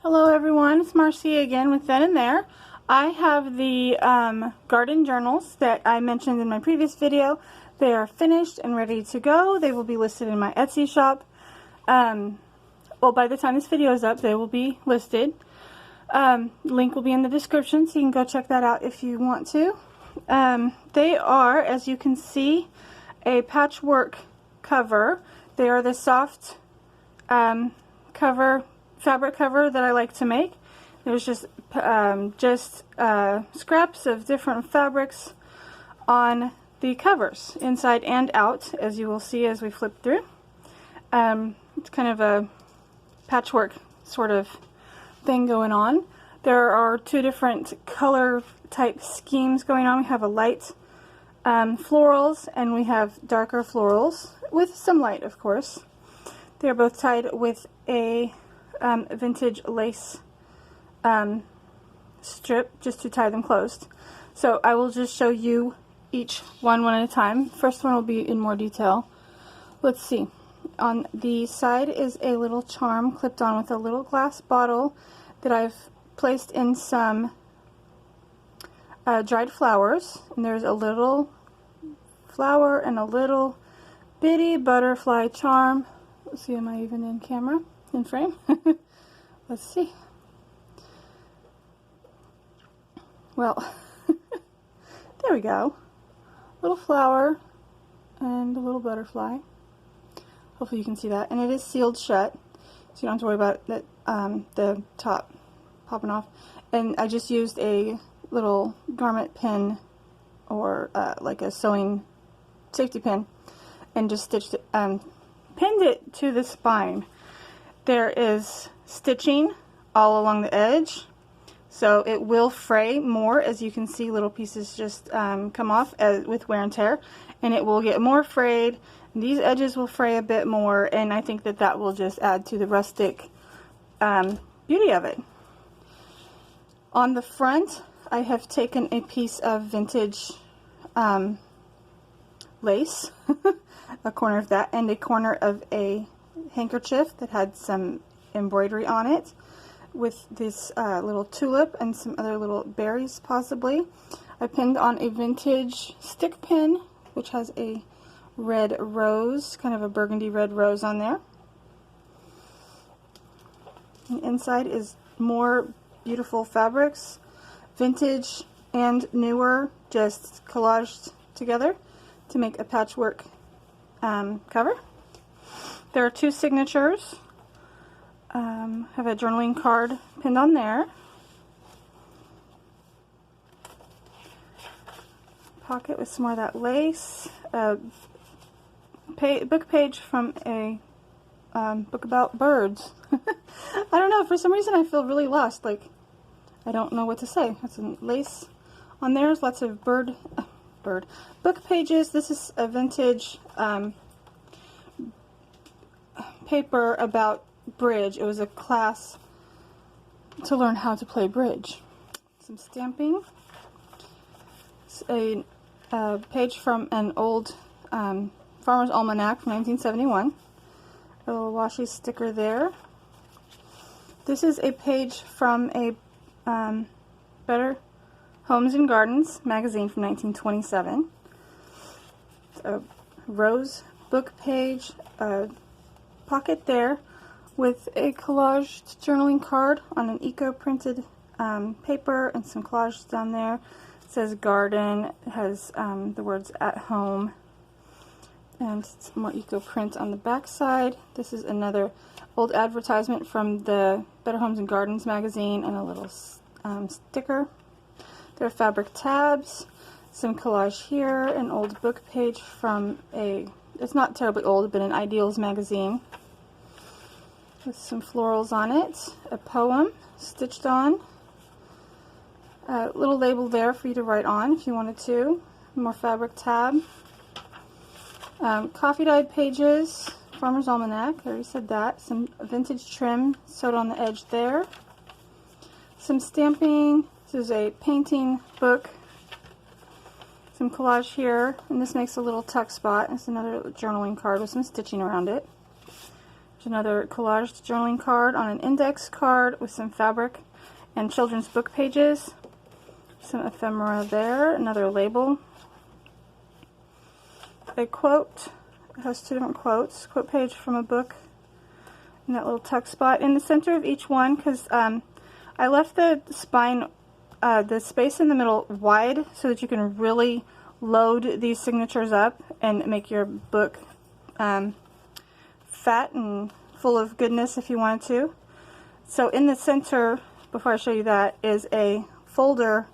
Hello everyone, it's Marcy again with Then and There. I have the garden journals that I mentioned in my previous video. They are finished and ready to go. They will be listed in my Etsy shop. Well, by the time this video is up, they will be listed. Link will be in the description, so you can go check that out if you want to. They are, as you can see, a patchwork cover. They are the soft fabric cover that I like to make. There's just scraps of different fabrics on the covers, inside and out, as you will see as we flip through. It's kind of a patchwork sort of thing going on. There are two different color type schemes going on. We have a light florals and we have darker florals with some light, of course. They're both tied with a vintage lace strip just to tie them closed. So I will just show you each one at a time. First one will be in more detail. Let's see. On the side is a little charm clipped on with a little glass bottle that I've placed in some dried flowers. And there's a little flower and a little bitty butterfly charm. Let's see, am I even in camera? In frame? Let's see. Well, there we go. Little flower and a little butterfly. Hopefully you can see that. And it is sealed shut, so you don't have to worry about that, the top popping off. And I just used a little garment pin or like a sewing safety pin and just stitched it, pinned it to the spine. There is stitching all along the edge, so it will fray more. As you can see, little pieces just come off with wear and tear, and it will get more frayed. These edges will fray a bit more, and I think that that will just add to the rustic beauty of it. On the front, I have taken a piece of vintage lace, a corner of that, and a corner of a handkerchief that had some embroidery on it with this little tulip and some other little berries possibly. I pinned on a vintage stick pin which has a red rose, kind of a burgundy red rose on there. And inside is more beautiful fabrics, vintage and newer, just collaged together to make a patchwork cover. There are two signatures. Have a journaling card pinned on there. Pocket with some more of that lace. Book page from a book about birds. I don't know, for some reason I feel really lost, like I don't know what to say. That's some lace on there. There's lots of bird book pages. This is a vintage paper about bridge. It was a class to learn how to play bridge. Some stamping. It's a page from an old Farmer's Almanac from 1971. A little washi sticker there. This is a page from a Better Homes and Gardens magazine from 1927. It's a rose book page, a pocket there with a collaged journaling card on an eco-printed paper and some collages down there. It says garden. It has the words at home and some more eco-print on the back side. This is another old advertisement from the Better Homes and Gardens magazine and a little sticker. There are fabric tabs, some collage here, an old book page from it's not terribly old, but an Ideals magazine with some florals on it, a poem stitched on, a little label there for you to write on if you wanted to, more fabric tab, coffee dyed pages, Farmer's Almanac, I already said that, some vintage trim sewed on the edge there, some stamping. This is a painting book, some collage here, and this makes a little tuck spot. It's another journaling card with some stitching around it. There's another collaged journaling card on an index card with some fabric and children's book pages. Some ephemera there. Another label. A quote. It has two different quotes. Quote page from a book. And that little tuck spot in the center of each one, because I left the spine, the space in the middle wide so that you can really load these signatures up and make your book fat and full of goodness if you wanted to. So in the center, before I show you that, is a folder,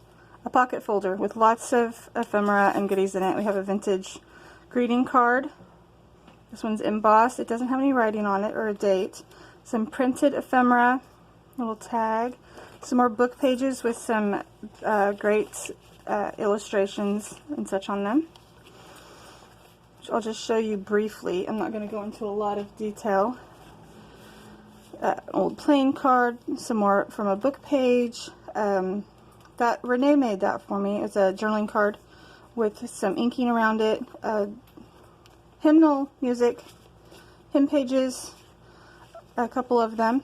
a pocket folder with lots of ephemera and goodies in it. We have a vintage greeting card. This one's embossed. It doesn't have any writing on it or a date. Some printed ephemera, little tag. Some more book pages with some great illustrations and such on them, which I'll just show you briefly. I'm not going to go into a lot of detail. Old plain card, some more from a book page. That Renee made that for me. It's a journaling card with some inking around it. Hymnal music, hymn pages, a couple of them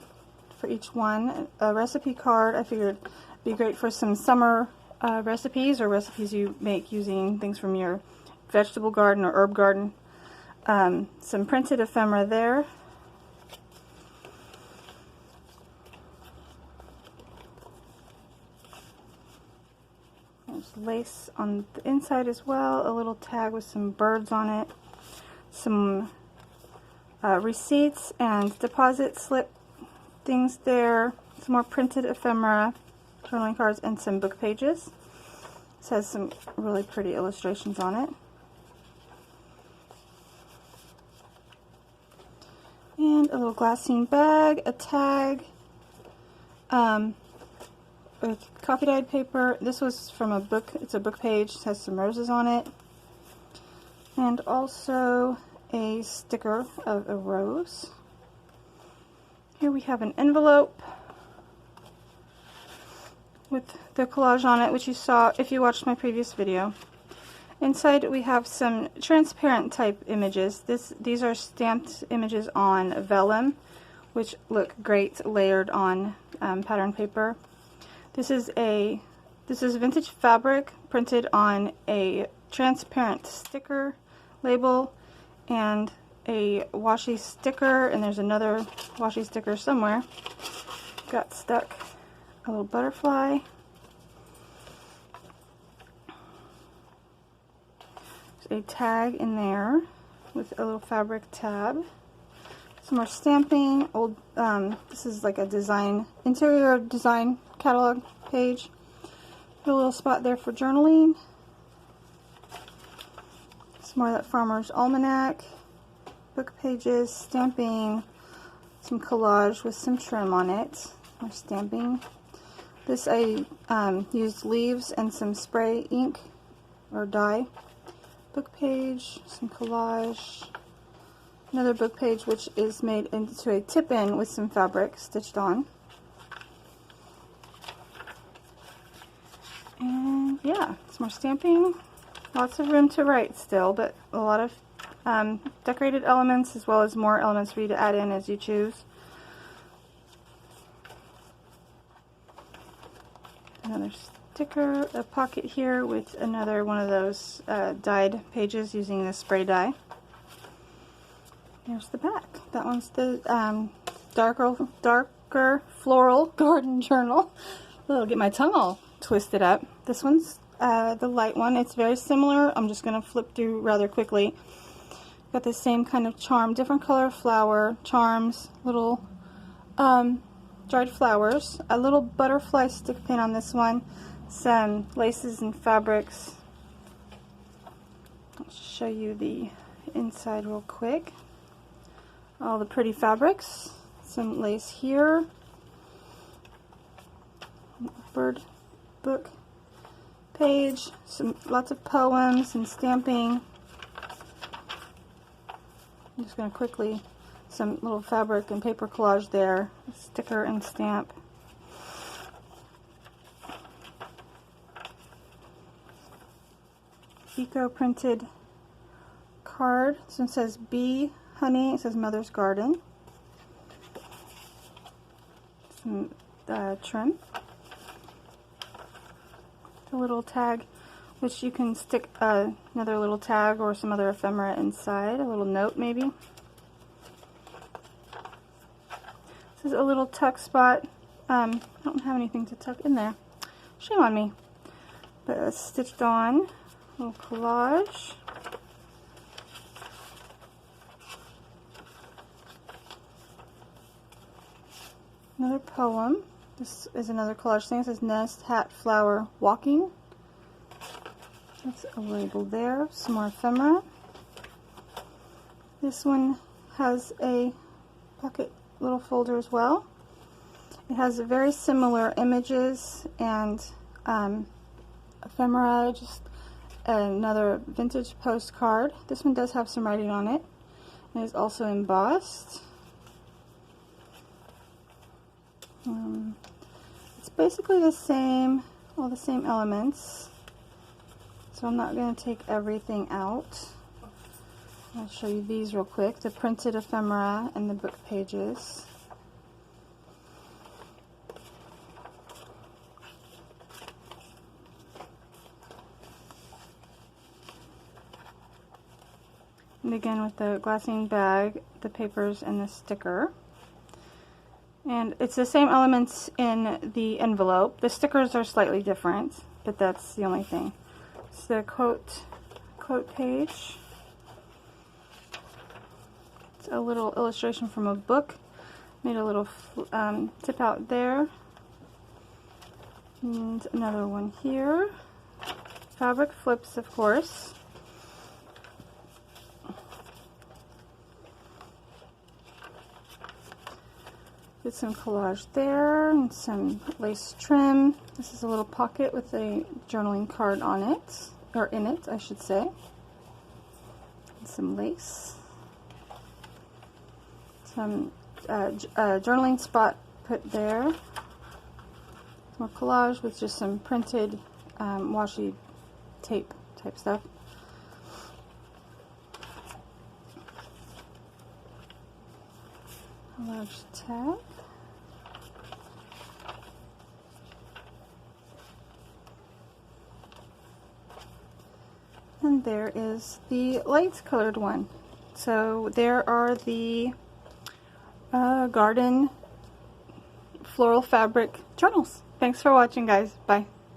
for each one. A recipe card. I figured it'd be great for some summer recipes or recipes you make using things from your vegetable garden or herb garden. Some printed ephemera there. There's lace on the inside as well. A little tag with some birds on it. Some receipts and deposit slip things there. Some more printed ephemera, journaling cards, and some book pages. This has some really pretty illustrations on it. And a little glassine bag, a tag, with coffee dyed paper. This was from a book. It's a book page. It has some roses on it. And also a sticker of a rose. Here we have an envelope with the collage on it, which you saw if you watched my previous video. Inside we have some transparent type images. These are stamped images on vellum, which look great layered on pattern paper. This is vintage fabric printed on a transparent sticker label and a washi sticker, and there's another washi sticker somewhere. Got stuck. A little butterfly. There's a tag in there with a little fabric tab. Some more stamping. Old. This is like a design, interior design catalog page. Put a little spot there for journaling. More of that Farmer's Almanac, book pages, stamping, some collage with some trim on it, more stamping. This I used leaves and some spray ink or dye. Book page, some collage, another book page which is made into a tip-in with some fabric stitched on. And yeah, some more stamping. Lots of room to write still, but a lot of decorated elements as well as more elements for you to add in as you choose. Another sticker, a pocket here with another one of those dyed pages using the spray dye. Here's the back. That one's the darker floral garden journal. I'll get my tongue all twisted up. This one's the light one. It's very similar. I'm just going to flip through rather quickly. Got the same kind of charm, different color flower, charms, little dried flowers, a little butterfly stick pin on this one, some laces and fabrics. I'll show you the inside real quick. All the pretty fabrics, some lace here, bird book page, lots of poems and stamping. I'm just going to quickly, some little fabric and paper collage there, sticker and stamp. Eco printed card. This one says bee honey. It says Mother's Garden. some trim. A little tag, which you can stick another little tag or some other ephemera inside, a little note maybe. This is a little tuck spot. I don't have anything to tuck in there. Shame on me. But it's stitched on. A little collage. Another poem. This is another collage thing. It says nest, hat, flower, walking. That's a label there. Some more ephemera. This one has a pocket little folder as well. It has very similar images and ephemera, just another vintage postcard. This one does have some writing on it. It is also embossed. It's basically the same, all the same elements. So I'm not going to take everything out. I'll show you these real quick. The printed ephemera and the book pages. And again with the glassine bag, the papers, and the sticker. And it's the same elements in the envelope. The stickers are slightly different, but that's the only thing. It's the quote page. It's a little illustration from a book. Made a little tip out there. And another one here. Fabric flips, of course. Did some collage there and some lace trim. This is a little pocket with a journaling card on it, or in it, I should say. And some lace. Some journaling spot put there. More collage with just some printed washi tape type stuff. A large tag. And there is the light colored one. So there are the garden floral fabric journals. Thanks for watching, guys. Bye.